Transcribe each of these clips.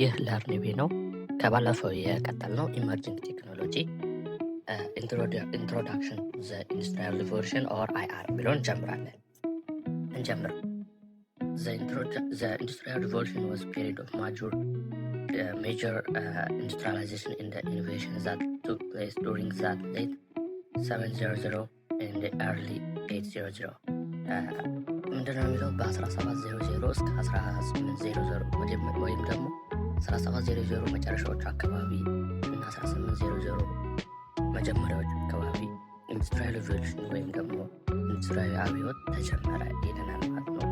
ይህ ለርኒዌ ነው። ከባለፈው የቀጠልነው ኢመርጂንግ ቴክኖሎጂ ኢንትሮዳክሽን ዘ ኢንዱስትሪያል ሪቮሉሽን ኦር አይአር ብሎን እንጀምር። The industrial revolution was a period of major industrialization in the innovations that took place during the late 700 and the early 800 ምንድነው የሚለው በ1700 እስከ 1800 ወይም ደግሞ 1700 መጨረሻዎቹ አካባቢ እና 1800 መጀመሪያዎቹ አካባቢ ኢንዱስትሪያል ሪቮሉሽን ወይም ደግሞ ኢንዱስትሪያዊ አብዮት ተጀመረ ይለናል ማለት ነው።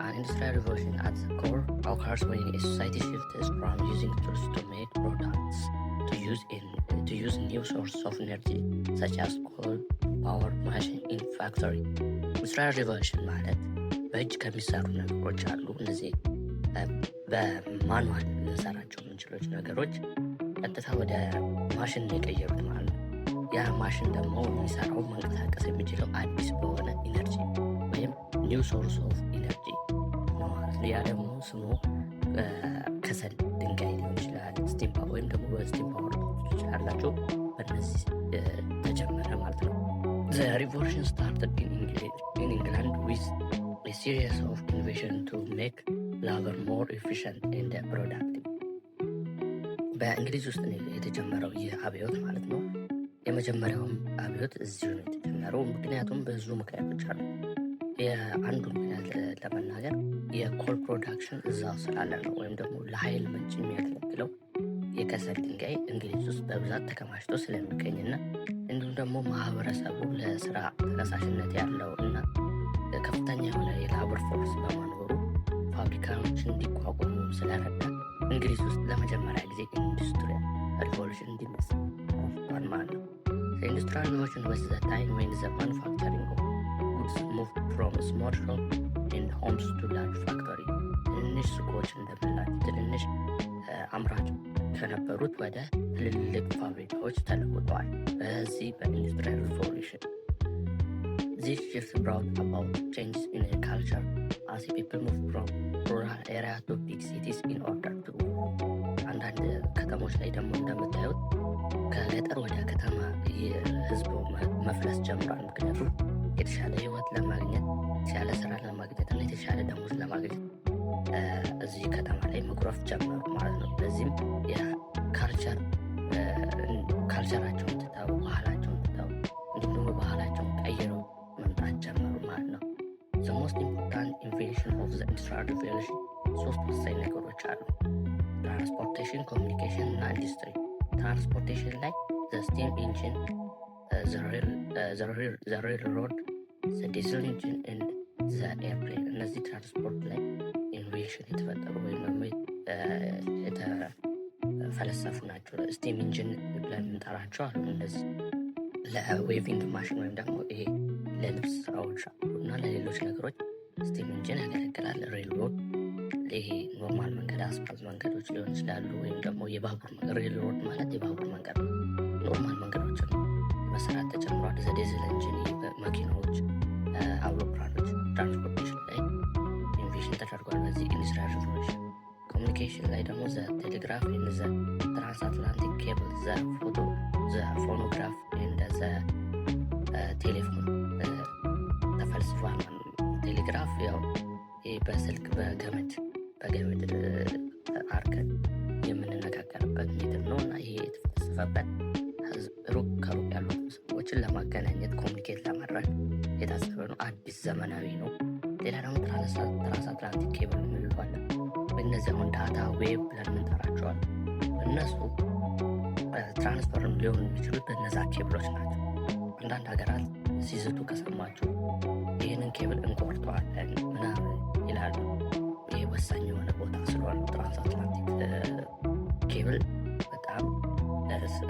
An industrial revolution at the core occurs when a society shifts from using tools to make products to use new sources of energy such as coal power machine in factory. Industrial revolution ማለት በእጅ ከሚሰሩ ነገሮች አሉ። እነዚህ በማኑዋል ልንሰራቸው የምንችሎች ነገሮች ቀጥታ ወደ ማሽን የቀየሩት ማለት ነው። ያ ማሽን ደግሞ የሚሰራው መንቀሳቀስ የሚችለው አዲስ በሆነ ኢነርጂ ወይም ኒው ሶርስ ኦፍ ኢነርጂ ነው ማለት ነው። ያ ደግሞ ስሙ ከሰል ድንጋይ ሊሆን ይችላል፣ ስቲም ፓወር ወይም ደግሞ በስቲም ፓወር ይችላላቸው። በእነዚህ ተጀመረ ማለት ነው። The revolution started in England with a series of innovations to make labor more efficient and productive. በእንግሊዝ ውስጥ የተጀመረው ይህ አብዮት ማለት ነው። የመጀመሪያውም አብዮት እዚሁ ነው የተጀመረው። ምክንያቱም ብዙ ምክንያቶች አሉ። የአንዱ ምክንያት ለመናገር የኮል ፕሮዳክሽን እዛው ስላለ ነው። ወይም ደግሞ ለኃይል ምንጭ የሚያገለግለው የከሰል ድንጋይ እንግሊዝ ውስጥ በብዛት ተከማችቶ ስለሚገኝና እንዲሁም ደግሞ ማህበረሰቡ ለስራ ተነሳሽነት ያለው እና ከፍተኛ የሆነ የላቦር ፎርስ በመኖሩ ፋብሪካዎች እንዲቋቋሙ ስለረዳ እንግሊዝ ውስጥ ለመጀመሪያ ጊዜ ኢንዱስትሪያል ሪቮሉሽን እንዲነሳ ረድቷል ማለት ነው። ኢንዱስትሪያል ሪቮሉሽን was the time when the manufacturing of goods moved from small shop and homes to large factory. ትንንሽ ሱቆች እንደምላቸው ትንንሽ አምራች ከነበሩት ወደ ትልልቅ ፋብሪካዎች ተለውጠዋል። በዚህ በኢንዱስትሪያል ሪቮሉሽን This shift brought about changes in culture as people moved from rural areas to big cities in order to work. አንዳንድ ከተሞች ላይ ደግሞ እንደምታዩት ከገጠር ወደ ከተማ ህዝቡ መፍለስ ጀምሯል። ምክንያቱም የተሻለ ህይወት ለማግኘት የተሻለ ስራ ለማግኘት እና የተሻለ ደሞዝ ለማግኘት እዚህ ከተማ ላይ መጉረፍ ጀመሩ ማለት ነው። በዚህም ካልቸራቸውን ትተው ባህላቸውን ትተው እንዲሁም ደግሞ ባህላቸውን ቀይረው መምጣት ጀመሩ ማለት ነው። The most important invention of the industrial revolution ሶስት ወሳኝ ነገሮች አሉ። ትራንስፖርቴሽን፣ ኮሚኒኬሽን እና ኢንዱስትሪ። ትራንስፖርቴሽን ላይ the steam engine, the railroad, the diesel engine and the airplane። እነዚህ ትራንስፖርት ላይ ኢኖቬሽን የተፈጠሩ ወይም ደግሞ የተፈለሰፉ ናቸው። ስቲም ኢንጂን ብለን የምንጠራቸው አሉ። እነዚህ ለዌቪንግ ማሽን ወይም ደግሞ ይሄ ለልብስ ስራዎች እና ለሌሎች ነገሮች ስቲም ኢንጂን ያገለግላል። ሬልሮድ ይሄ ኖርማል መንገድ አስፋልት መንገዶች ሊሆን ይችላሉ። ወይም ደግሞ የባቡር መንገድ ሬልሮድ ማለት የባቡር መንገድ ነው። ኖርማል መንገዶችን መሰራት ተጨምሯል። ዲዝል ኢንጂን መኪናዎች፣ አውሮፕላኖች ትራንስፖርቴሽን ላይ ኢንቬሽን ተደርጓል በዚህ ኢንዱስትሪያል ሪቮሉሽን። ኮሚኒኬሽን ላይ ደግሞ ዘ ቴሌግራፍ ኤንድ ዘ ትራንስአትላንቲክ ኬብል፣ ዘ ፎኖግራፍ ኤንድ ዘ ቴሌፎን ተፈልስፏል። ቴሌግራፍ ያው በስልክ በገመድ አርገን የምንነጋገርበት ሜትር ነው እና ይሄ የተፈለሰፈበት ሩቅ ከሩቅ ያሉት ሰዎችን ለማገናኘት ኮሚኒኬት ለማድረግ የታሰበ ነው። አዲስ ዘመናዊ ነው። ሌላ ደግሞ ትራንስአትላንቲክ ኬብል እንለዋለን። እነዚህ አሁን ዳታ ዌብ ብለን እንጠራቸዋለን። እነሱ ትራንስፈር ሊሆኑ የሚችሉት በእነዛ ኬብሎች ናቸው። አንዳንድ ሀገራት ሲዝቱ ከሰማችሁ ይህንን ኬብል እንቆርጠዋለን ምናምን ይላሉ። ይህ ወሳኝ የሆነ ቦታ ስለሆነ ትራንስአትላንቲክ ኬብል በጣም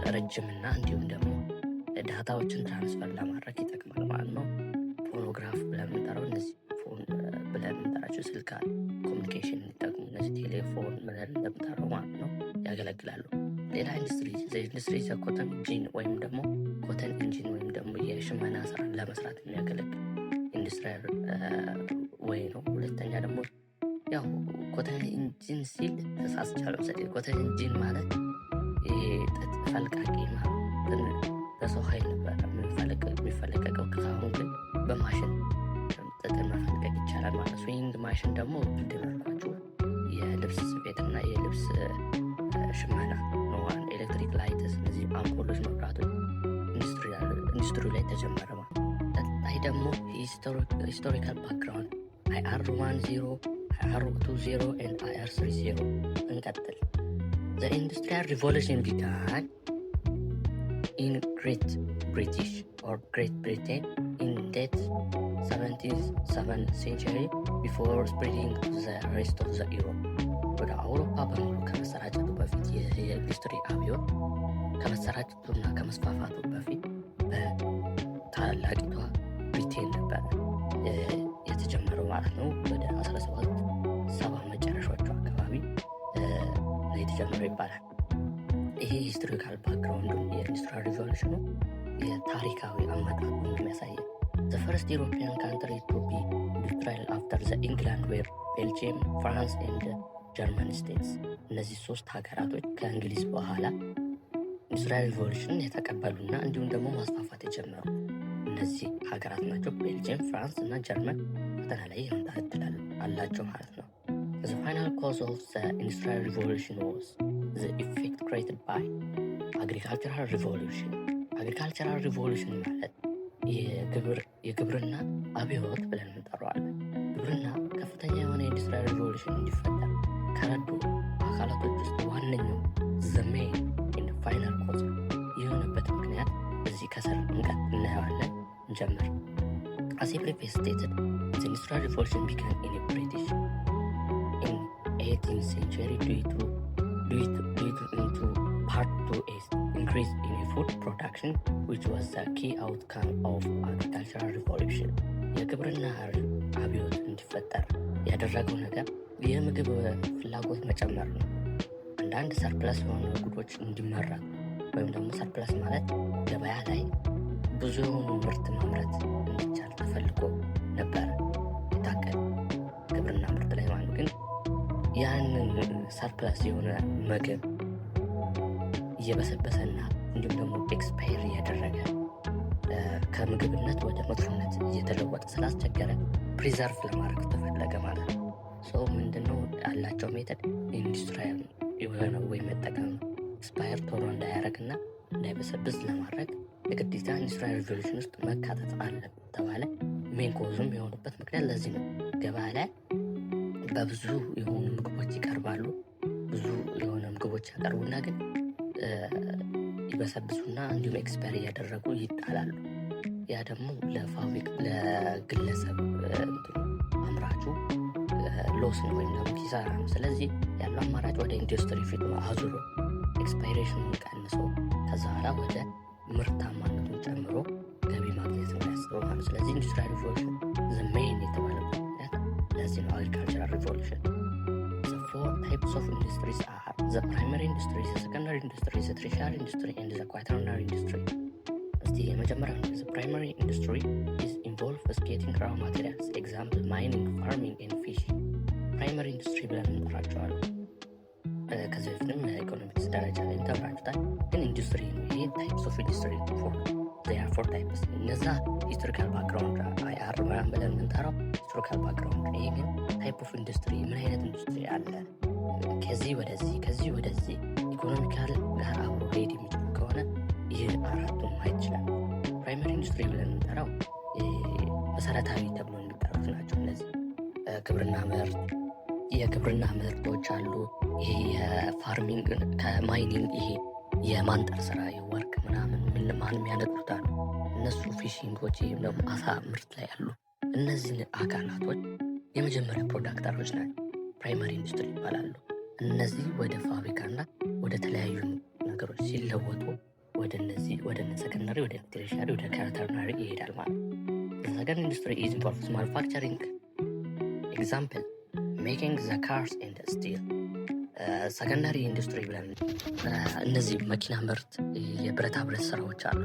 ረጅምና እንዲሁም ደግሞ ዳታዎችን ትራንስፈር ለማድረግ ይጠቅማል ማለት ነው። ፎኖግራፍ ብለን የምንጠራው እነዚህ ፎን ብለን የምንጠራቸው ስልክ ኮሚኒኬሽን የሚጠቅሙ እነዚህ ቴሌፎን ብለን እንደምንጠራው ማለት ነው ያገለግላሉ። ሌላ ኢንዱስትሪ ኮተን ኢንጂን ወይም ደግሞ ኮተን ኢንጂን ወይም ደግሞ የሽመና ስራ ለመስራት የሚያገለግል ኢንዱስትሪያል ወይ ነው። ሁለተኛ ደግሞ ያው ኮተን ኢንጂን ሲል ተሳስቻለሁ መሰለኝ። ኮተን ኢንጂን ማለት ጥጥ ፈልቃቂ ማለት በሰው ኃይል ነበር የሚፈለቀቀው። ከአሁን ግን በማሽን ጥጥን መፈልቀቅ ይቻላል ማለት። ስዊንግ ማሽን ደግሞ እንደመልኳችሁ የልብስ ስፌትና የልብስ ሽመና ነው። ኤሌክትሪክ ላይትስ፣ እነዚህ አምፖሎች፣ መብራቶች ኢንዱስትሪ ላይ ተጀመረ ማለት። ቀጣይ ደግሞ ሂስቶሪካል ባክግራውንድ IR10 IR20 and IR30 እንቀጥል። The Industrial Revolution began in Great Britain in late 17th century before spreading to the rest of the Europe. ወደ አውሮፓ በሙሉ ከመሰራጨቱ በፊት የኢንዱስትሪ አብዮት ከመሰራጨቱና ከመስፋፋቱ በፊት በታላቂቷ ብሪቴን ነበረ የተጀመረው ማለት ነው። ወደ 1770 መጨረሻዎቹ አካባቢ ነው የተጀመረው ይባላል። ይሄ ሂስቶሪካል ባክግራውንዱ የኢንዱስትሪያል ሪቮሉሽኑ የታሪካዊ አመጣጡን የሚያሳየው the first European country to be industrial after the England were Belgium, France and German states. እነዚህ ሶስት ሀገራቶች ከእንግሊዝ በኋላ ኢንዱስትሪያል ሪቮሉሽን የተቀበሉና እንዲሁም ደግሞ ማስፋፋት የጀመሩ እነዚህ ሀገራት ናቸው። ቤልጅየም፣ ፍራንስ እና ጀርመን ፈተና ላይ የመምጣት እድል አላቸው ማለት ነው። The final cause of the industrial revolution was the effect created by agricultural revolution. agricultural revolution ማለት የግብርና አብዮት ብለን እንጠራዋለን። ግብርና ከፍተኛ የሆነ የኢንዱስትሪያል ሪቮሉሽን እንዲፈጠር ከረዱ አካላቶች ውስጥ ዋነኛው the main and final cause የሆነበት ምክንያት እዚህ ከስር እናየዋለን። እንጀምር። As previously stated, the industrial revolution began in British in 18th century due to part to a increase in food production, which was the key outcome of agricultural revolution. የግብርና አብዮት እንዲፈጠር ያደረገው ነገር የምግብ ፍላጎት መጨመር ነው። አንዳንድ ሰርፕለስ የሆኑ ጉዶች እንዲመረቱ ወይም ደግሞ ሰርፕለስ ማለት ገበያ ላይ ብዙ የሆኑ ምርት ማምረት እንዲቻል ተፈልጎ ነበር የታቀደ ግብርና ምርት ላይ ማለት ግን ያንን ሰርፕለስ የሆነ ምግብ እየበሰበሰና እንዲሁም ደግሞ ኤክስፓየር እያደረገ ከምግብነት ወደ መጥፎነት እየተለወጠ ስላስቸገረ ፕሪዘርቭ ለማድረግ ተፈለገ ማለት ነው። ሰው ምንድነው ያላቸው ሜተድ ኢንዱስትሪያል የሆነ ወይ መጠቀም ኤክስፓየር ቶሎ እንዳያደረግና እንዳይበሰብስ ለማድረግ የግዴታ ኢንዱስትሪያል ሪቮሉሽን ውስጥ መካተት አለ ተባለ። ሜን ኮዙም የሆኑበት ምክንያት ለዚህ ነው። ገበያ ላይ በብዙ የሆኑ ምግቦች ይቀርባሉ። ብዙ የሆነ ምግቦች ያቀርቡና ግን ይበሰብሱና እንዲሁም ኤክስፓየር እያደረጉ ይጣላሉ። ያ ደግሞ ለግለሰብ አምራቹ ሎስ ነው ወይም ደግሞ ኪሳራ ነው። ስለዚህ ያለው አማራጭ ወደ ኢንዱስትሪ ፊት አዙሮ ኤክስፓይሬሽኑን ቀንሶ ከዛ በኋላ ወደ ምርታማነቱን ጨምሮ ገቢ ማግኘት ነው ያስበው ማለት። ስለዚህ ኢንዱስትሪያል ሪቮሉሽን ዘሜን የተባለበት ምክንያት ለዚህ ነው። አግሪካልቸራል ሪቮሉሽን the four types of industries are the primary industry, the secondary industry, the tertiary industry and the quaternary industry. እስቲ የመጀመሪያው the primary industry is involved with getting raw materials, example mining, farming and fishing. ፕራይመሪ ኢንዱስትሪ ብለን እንጠራቸዋለን። ከዚህ በፊትም ኢኮኖሚክስ ደረጃ ላይ ተምራችሁታል። ግን ኢንዱስትሪ ነው። ይሄ ታይፕስ ኦፍ ኢንዱስትሪ ፎር ታይፕስ። እነዛ ሂስቶሪካል ባክግራውንድ IR ብለን የምንጠራው ሂስቶሪካል ባክግራውንድ። ይሄ ግን ታይፕ ኦፍ ኢንዱስትሪ ምን አይነት ኢንዱስትሪ አለ፣ ከዚህ ወደዚህ ኢኮኖሚካል ጋር አብሮ ሄድ የሚችሉ ከሆነ ይህ አራቱን ማየት ይችላል። ፕራይመሪ ኢንዱስትሪ ብለን የምንጠራው መሰረታዊ ተብሎ የሚጠሩት ናቸው። እነዚህ የግብርና ምርቶች አሉ። ይሄ የፋርሚንግ ከማይኒንግ ይሄ የማንጠር ስራ የወርቅ ምናምን ማንም ያነጥሩታል። እነሱ ፊሽንጎች ወይም ደግሞ አሳ ምርት ላይ ያሉ እነዚህ አካላቶች የመጀመሪያ ፕሮዳክተሮች ናቸው። ፕራይመሪ ኢንዱስትሪ ይባላሉ። እነዚህ ወደ ፋብሪካና ወደ ተለያዩ ነገሮች ሲለወጡ ወደ ሰከንዳሪ፣ ወደ ተርሻሪ፣ ወደ ኳተርናሪ ይሄዳል ማለት ነው። ሰከንድ ኢንዱስትሪ ኢዝ ኢንቮልቭስ ማኑፋክቸሪንግ ኤግዛምፕል ሜኪንግ ዘ ካርስ ኤንድ ስቲል። ሰከንዳሪ ኢንዱስትሪ ብለን እነዚህ መኪና ምርት፣ የብረታ ብረት ስራዎች አሉ።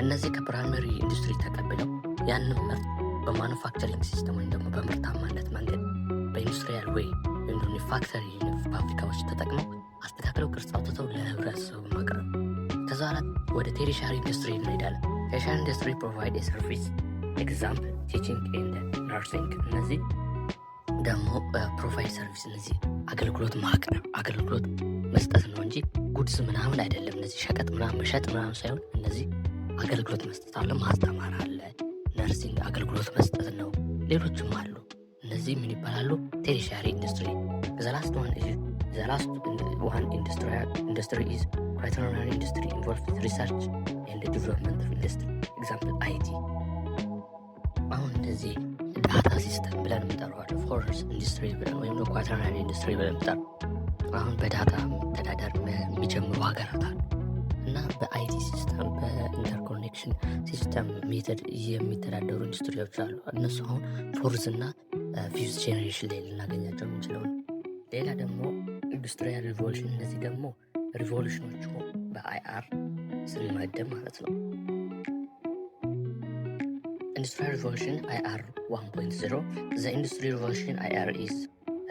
እነዚህ ከፕራይመሪ ኢንዱስትሪ ተቀብለው ያንን ምርት በማኑፋክቸሪንግ ሲስተም ወይም ደግሞ በምርታማነት መንገድ በኢንዱስትሪያል ዌይ ወይም ደግሞ ፋክተሪ ፋብሪካዎች ተጠቅመው አስተካክለው ቅርጽ አውጥተው ለህብረተሰቡ ማቅረብ። ከዛ በኋላ ወደ ቴሪሻሪ ኢንዱስትሪ እንሄዳለን። ቴሪሻሪ ኢንዱስትሪ ፕሮቫይድ ሰርቪስ ኤግዛምፕል ቲቺንግ ኤንድ ነርሲንግ። እነዚህ ደግሞ ፕሮቫይድ ሰርቪስ፣ እነዚህ አገልግሎት ማቅረብ አገልግሎት መስጠት ነው እንጂ ጉድስ ምናምን አይደለም። እነዚህ ሸቀጥ ምናምን መሸጥ ምናምን ሳይሆን እነዚህ አገልግሎት መስጠት አለ፣ ማስተማር አለ፣ ነርሲንግ አገልግሎት መስጠት ነው። ሌሎችም አሉ። እነዚህ ምን ይባላሉ? ቴሪሻሪ ኢንዱስትሪ። ዘላስት ዋን ኢንዱስትሪ ኢዝ ኳተርናሪ ኢንዱስትሪ ኢንቮልቭስ ሪሰርች ኤንድ ዲቨሎፕመንት ኦፍ ኢንዱስትሪ ኤግዛምፕል አይቲ። አሁን እንደዚህ ዳታ ሲስተም ብለን እንጠራዋለን። ፎረስ ኢንዱስትሪ ብለን ወይም ኳተርናሪ ኢንዱስትሪ ብለን እንጠራው። አሁን በዳታ መተዳደር የሚጀምሩ ሀገራት አሉ እና በአይቲ ሲስተም በኢንተርኮኔክሽን ሲስተም ሜተድ የሚተዳደሩ ኢንዱስትሪዎች አሉ። እነሱ አሁን ፎርዝ እና ፊፍዝ ጄኔሬሽን ላይ ልናገኛቸው የምንችለው። ሌላ ደግሞ ኢንዱስትሪያል ሪቮሉሽን። እነዚህ ደግሞ ሪቮሉሽኖቹ በአይአር ስንመደብ ማለት ነው። ኢንዱስትሪያል ሪቮሉሽን IR 1.0 The Industry Revolution IR is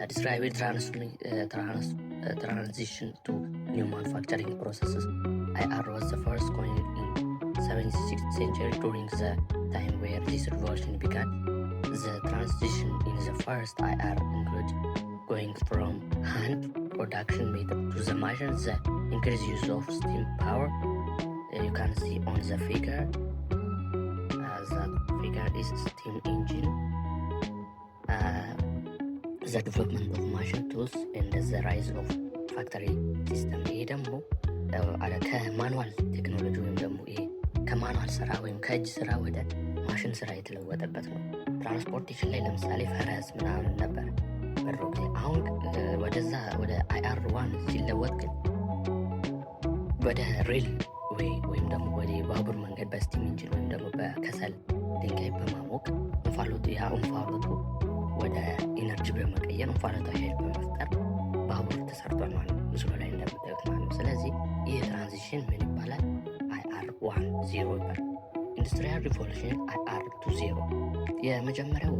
described transition to new manufacturing processes. IR was the first coined in 17th century. During the time where this revolution began, the transition in the first IR included going from hand production method to the machine, the increased use of steam power. You can see on the figure. That figure is steam engine. The development of machine tools and the rise of factory system. ይሄ ደግሞ ከማኑዋል ቴክኖሎጂ ወይም ደግሞ ይሄ ከማኑዋል ስራ ወይም ከእጅ ስራ ወደ ማሽን ስራ የተለወጠበት ነው። ትራንስፖርቴሽን ላይ ለምሳሌ ፈረስ ምናምን ነበር በድሮ ጊዜ። አሁን ወደዛ ወደ IR 1 ሲለወጥ ግን ወደ ሬል ወይም ደግሞ ወደ ባቡር መንገድ በስቲም ኢንጂን ወይም ደግሞ በከሰል ድንጋይ በማሞቅ እንፋሎቱ ወደ ኢነርጂ በመቀየር እንፋሎቱ ኃይል በመፍጠር ባቡር ተሰርቷል ማለት ነው፣ ምስሉ ላይ እንደምታዩት ማለት ነው። ስለዚህ ይህ ትራንዚሽን ምን ይባላል? IR 1.0 ይባላል። ኢንዱስትሪያል ሪቮሉሽን IR 2.0። የመጀመሪያው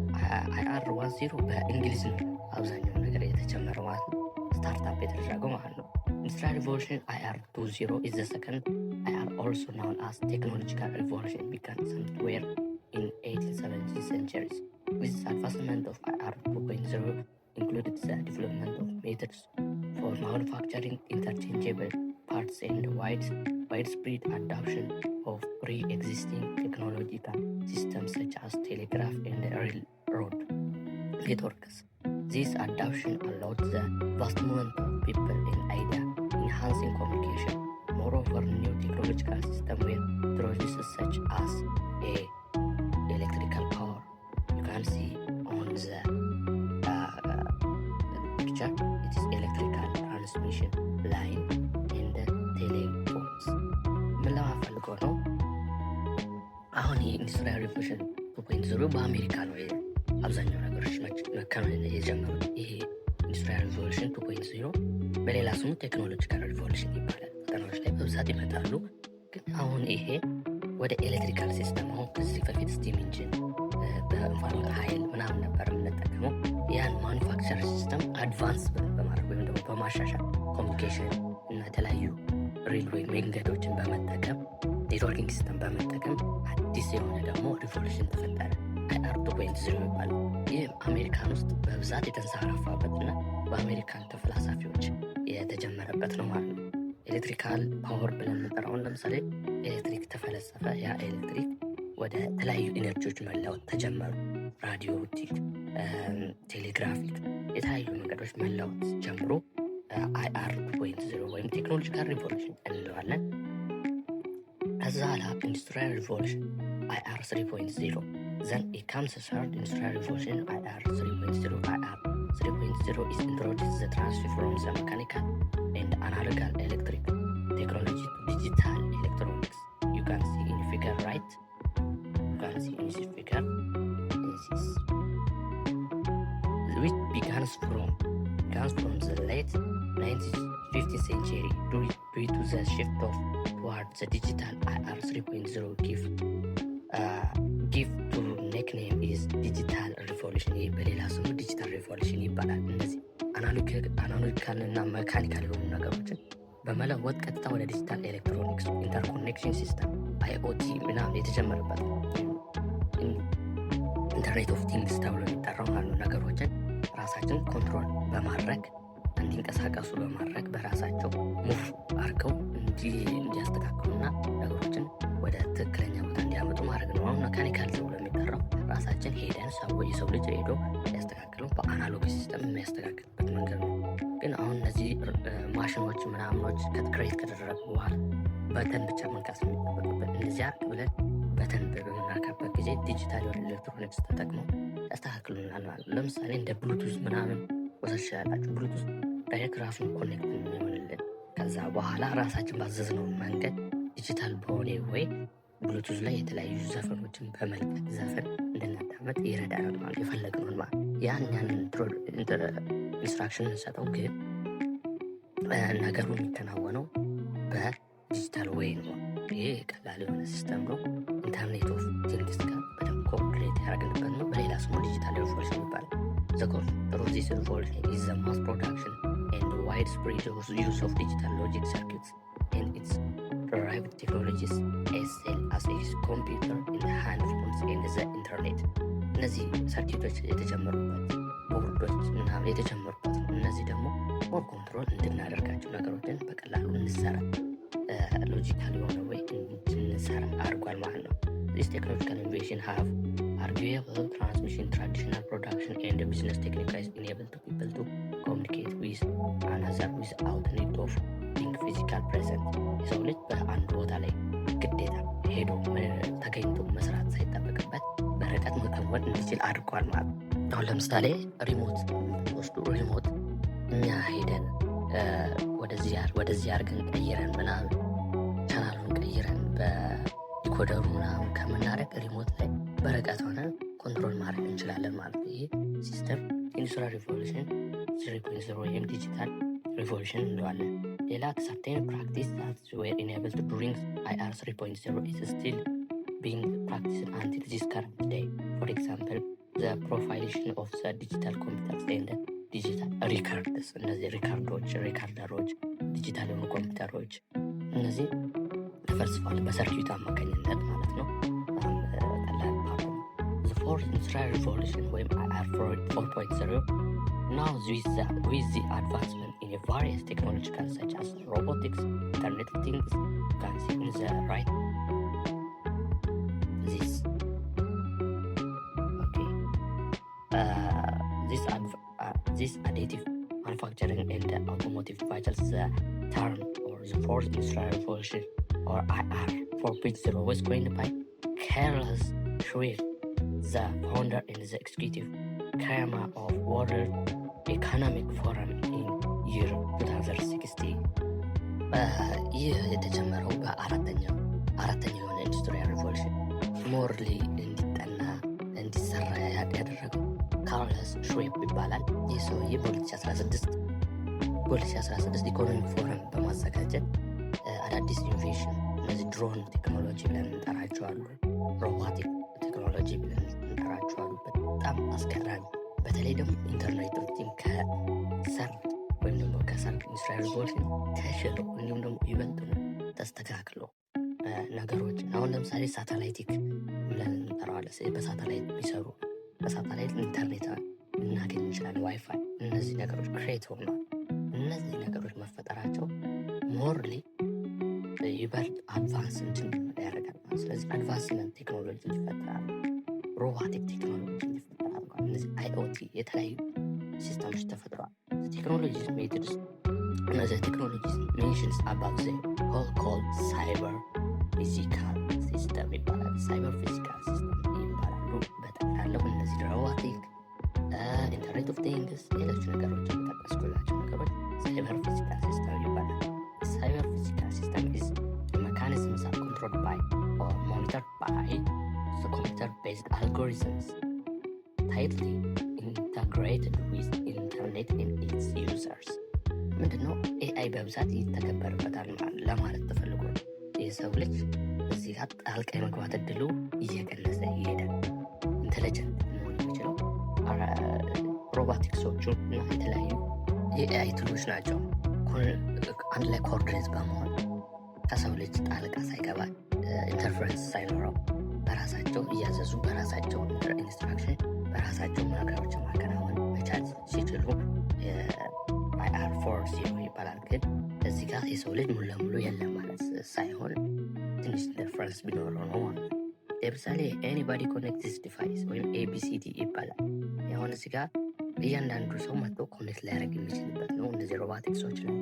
IR 1.0 በእንግሊዝ ነው አብዛኛው ነገር የተጀመረው ማለት ነው፣ ስታርታፕ የተደረገው ማለት ነው። Industrial Revolution IR 2.0 is the second IR, also known as technological revolution, began somewhere in 1870s centuries. With the advancement of IR 2.0 included the development of methods for manufacturing interchangeable parts and widespread adoption of pre-existing technological systems such as telegraph and railroad networks. This adoption allowed the vast movement of people and ideas, enhancing communication. Moreover, new technological systems were introduced such as electrical power. You can see on the picture, it is electrical transmission line and the telephones. ምን ለማፈልገው ነው? አሁን የኢንዱስትሪያል ሪቮሉሽን 2.0 በአሜሪካ ነው አብዛኛው ነገሮች መከናወን የጀመሩት። ይሄ ኢንዱስትሪያል ሪቮሉሽን 2.0 በሌላ ስሙ ቴክኖሎጂካል ሪቮሉሽን ይባላል። ፈተናዎች ላይ በብዛት ይመጣሉ። ግን አሁን ይሄ ወደ ኤሌክትሪካል ሲስተም፣ አሁን ከዚህ በፊት ስቲም ኢንጂን በእንፋሎት ኃይል ምናምን ነበር የምንጠቀመው። ያን ማኑፋክቸር ሲስተም አድቫንስ በማድረግ ወይም ደግሞ በማሻሻል ኮሚኒኬሽን እና የተለያዩ ሬልዌይ መንገዶችን በመጠቀም ኔትወርኪንግ ሲስተም በመጠቀም አዲስ የሆነ ደግሞ ሪቮሉሽን ተፈጠረ። IR 2.0 ይባላል። ይህ አሜሪካን ውስጥ በብዛት የተንሰራፋበትና በአሜሪካን ተፈላሳፊዎች የተጀመረበት ነው ማለት ነው። ኤሌክትሪካል ፓወር ብለን የምንጠራውን ለምሳሌ ኤሌክትሪክ ተፈለሰፈ። ያ ኤሌክትሪክ ወደ ተለያዩ ኤነርጂዎች መለወጥ ተጀመሩ። ራዲዮቲክ፣ ቴሌግራፊክ የተለያዩ መንገዶች መለወጥ ጀምሮ IR 2.0 ወይም ቴክኖሎጂካል ሪቮሉሽን እንለዋለን። ከዛ ኋላ ኢንዱስትሪያል ሪቮሉሽን IR 3.0 Then it comes a third industrial revolution, IR 3.0. IR 3.0 is introduced the transfer from the mechanical and analog electric technology to digital electronics. You can see in figure, right? You can see in this figure. Which begins from the late 15th century due to the shift towards the digital. IR 3.0 give to nickname is digital revolution። በሌላ ስሙ ዲጂታል ሪቮሉሽን ይባላል። እነዚህ አናሎጂካል እና መካኒካል የሆኑ ነገሮችን በመለወጥ ቀጥታ ወደ ዲጂታል ኤሌክትሮኒክስ ኢንተርኮኔክሽን ሲስተም IoT ምናምን የተጀመረበት ኢንተርኔት ኦፍ ቲንግስ ተብሎ የሚጠራው ያሉ ነገሮችን ራሳችን ኮንትሮል በማድረግ እንዲንቀሳቀሱ በማድረግ በራሳቸው ሙቭ አድርገው እንዲያስተካክሉና ነገሮችን ወደ ትክክለኛ ቦታ እንዲያመጡ ማድረግ ነው። አሁን መካኒካል ተብሎ የሚጠራው ራሳችን ሄደን የሰው ልጅ ሄዶ ያስተካክለው በአናሎግ ሲስተም የሚያስተካክልበት መንገድ ነው። ግን አሁን እነዚህ ማሽኖች ምናምኖች ክሬት ከተደረጉ በኋላ በተን ብቻ መንካት የሚጠበቅበት እነዚያ ብለን በተን በምናካበት ጊዜ ዲጂታል የሆነ ኤሌክትሮኒክስ ተጠቅመው ያስተካክሉናል ማለት ነው። ለምሳሌ እንደ ብሉቱዝ ምናምን ወሰድ ይችላላችሁ። ብሉቱዝ ዳይሬክት ራሱን ኮኔክት የሚሆንልን ከዛ በኋላ ራሳችን ባዘዝነው መንገድ ዲጂታል በሆነ ወይ ብሉቱዝ ላይ የተለያዩ ዘፈኖችን በመልቀቅ ዘፈን እንድናዳመጥ ይረዳናል ማለት የፈለግነውን ማለት ያንን ኢንስትራክሽን እንሰጠው። ግን ነገሩ የሚከናወነው በዲጂታል ወይ ነው። ይሄ ቀላል የሆነ ሲስተም ነው። ኢንተርኔት ኦፍ ቲንግስ ጋር በደንብ ኮኦፕሬት ያደረግንበት ነው። በሌላ ስሙ ዲጂታል ሪቮሉሽን ይባላል። The core of this revolution is the mass production and widespread use of digital logic circuits and its derived technologies as well as its computer in the handphones and the internet. እነዚህ ሰርኪቶች የተጀመሩበት ቦርዶች ምናምን የተጀመሩበት ነው። እነዚህ ደግሞ ሞር ኮንትሮል እንድናደርጋቸው ነገሮችን በቀላሉ እንሰራ ሎጂካል የሆነ ወይ እንድንሰራ አድርጓል ማለት ነው። This technological innovation have arguable transmission, traditional production and business techniques enable to people to communicate with another without need of being physical present. የሰው ልጅ በአንድ ቦታ ላይ ግዴታ ሄዶ ተገኝቶ መስራት ሳይጠበቅበት በርቀት መከወን እንዲችል አድርጓል ማለት ነው። አሁን ለምሳሌ ሪሞት ወስዱ። ሪሞት እኛ ሄደን ወደዚህ አድርገን ቀይረን ምናምን ቻናሉን ቀይረን በዲኮደሩ ምናምን ከምናደርግ ሪሞት ላይ በርቀት ሆነን ኮንትሮል ማድረግ እንችላለን ማለት ነው። ይሄ ሲስተም ኢንዱስትሪያል ሪቮሉሽን 3.0 ወይም ዲጂታል ሪቮሉሽን እንለዋለን። ሌላ ሰርቴን ፕራክቲስ that were enabled during IR 3.0 is still being practiced until this current day. For example, the profilation of the digital computers and digital records. እነዚህ ሪካርደሮች ዲጂታል የሆኑ ኮምፒውተሮች እነዚህ ተፈልስፏል በሰርኪዩት አማካኝነት ማለት ነው። ቀላል ፓርት ነው። The fourth industrial revolution ወይም IR 4.0 now with the advancement in various technological such as robotics, Internet of Things, can see in the right this additive manufacturing and automotive vitals the term or the fourth industrial revolution or IR 4.0 was coined by Carlos Schweer, the founder and the executive chairman of World Economic Forum in year 2016. ይህ የተጀመረው በአራተኛው የሆነ ኢንዱስትሪያል ሪቮሉሽን ሞርሊ እንዲጠና እንዲሰራ ያደረገው ካርለስ ሽዌብ ይባላል። ይህ ሰውዬ በ2016 ኢኮኖሚክ ፎረም በማዘጋጀት አዳዲስ ኢኖቬሽን እነዚህ ድሮን ቴክኖሎጂ ብለን እንጠራቸዋሉ፣ ሮቦቲክ ቴክኖሎጂ ብለን እንጠራቸዋሉ። በጣም አስገራሚ በተለይ ደግሞ ኢንተርኔት ኦፍ ቲንግ ከሰርድ ወይም ደግሞ ከሰርድ ኢንዱስትሪያል ሪቮሉሽን ተሽሎ እንዲሁም ደግሞ ይበልጥ ተስተካክሎ ነገሮች አሁን ለምሳሌ ሳተላይቲክ ብለን እንጠራዋለን። በሳተላይት የሚሰሩ በሳተላይት ኢንተርኔት ልናገኝ እንችላለን፣ ዋይፋይ። እነዚህ ነገሮች ክሬት ሆኗል። እነዚህ ነገሮች መፈጠራቸው ሞርሊ ይበልጥ አድቫንስ ያደርጋል። ስለዚህ አድቫንስመንት ቴክኖሎጂ ይፈጠራል፣ ሮቦቲክ ቴክኖሎጂ ይፈጠራል። እነዚህ IoT የተለያዩ ሲስተሞች ተፈጥረዋል። ቴክኖሎጂስ ሜትድስ እነዚህ ቴክኖሎጂስ ሜንሽንስ አባብ ዘ ሆል ኮልድ ሳይበር ፊዚካል ሲስተም ይባላል። ሳይበር ፊዚካል ሲስተም ይባላሉ። በጠቅላላው እነዚህ ሮቦቲክ፣ ኢንተርኔት ኦፍ ቲንግስ፣ ሌሎች ነገሮች የጠቀስኩላቸው ነገሮች ሳይበር ፊዚካል ሲስተም ይባላል። ሳይበር ፊዚካል ሲስተም is mechanisms are controlled by or monitored by the computer-based algorithms tightly integrated with internet and its users. ምንድነው AI በብዛት ይተገበርበታል ለማለት ተፈልጎ የሰው ልጅ እዚህ ጋር ጣልቃ የመግባት እድሉ እየቀነሰ ይሄዳል። ኢንተለጀንት መሆን የሚችለው ሮቦቲክሶቹ እና የተለያዩ የኤአይ ቱሎች ናቸው። አንድ ላይ ኮኦርዲኔት በመሆን ከሰው ልጅ ጣልቃ ሳይገባ ኢንተርፈረንስ ሳይኖረው በራሳቸው እያዘዙ በራሳቸው ኢንስትራክሽን በራሳቸው ነገሮችን ማከናወን መቻል ሲችሉ IR4.0 ይባላል። ግን እዚህ ጋር የሰው ልጅ ሙሉ ለሙሉ የለም ማለት ሳይሆን ትንሽ ኢንተርፈረንስ ቢኖረው ነው ማለት ነው። ለምሳሌ ኤኒባዲ ኮኔክት ዲስ ዲቫይስ ወይም ABCD ይባላል። የሆነ እዚህ ጋር እያንዳንዱ ሰው መጥቶ ኮኔክት ሊያደርግ የሚችልበት ነው። እነዚህ ሮቦቲክሶች ላይ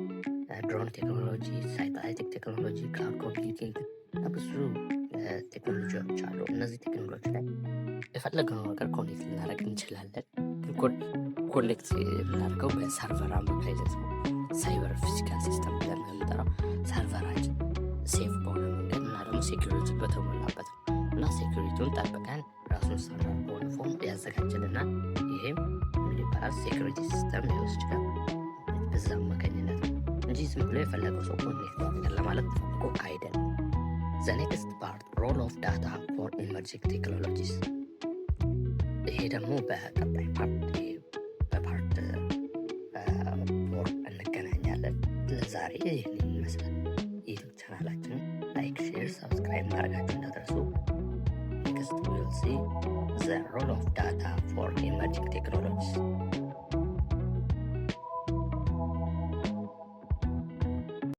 ድሮን ቴክኖሎጂ፣ ሳይንቲፊክ ቴክኖሎጂ፣ ክላውድ ኮምፒውቲንግ ብዙ ቴክኖሎጂዎች አሉ። እነዚህ ቴክኖሎጂ ላይ የፈለገው ነገር ኮኔክት ልናደርግ እንችላለን። ኮኔክት የምናደርገው በሰርቨር አማካኝነት ነው። ሳይበር ፊዚካል ሲስተም ብለን የምንጠራው ሰርቨራችን ሴፍ በሆነ መንገድ እና ደግሞ ሴኩሪቲ በተሞላበት ነው እና ሴኩሪቲውን ጠብቀን ራሱን ሰርቨር በሆነ ፎርም ያዘጋጅልና ይሄም ምን ይባላል ሴኩሪቲ ሲስተም ይወስዳል። በዛ አማካኝነት እንጂ ዝም ብሎ የፈለገው ሰው ኮኔክት ያደርጋል ለማለት ተፈልጎ አይደለም። The next part, role of data for emerging technologies። ይሄ ደግሞ በቀጣይ በፓርት 4 እንገናኛለን። ለዛሬ ይህን ይመስላል። ዩቱብ ቻናላችን ላይክ፣ ሼር፣ ሰብስክራይብ ማድረጋችሁ እንዳትረሱ። Next we will see the role of data for emerging technologies።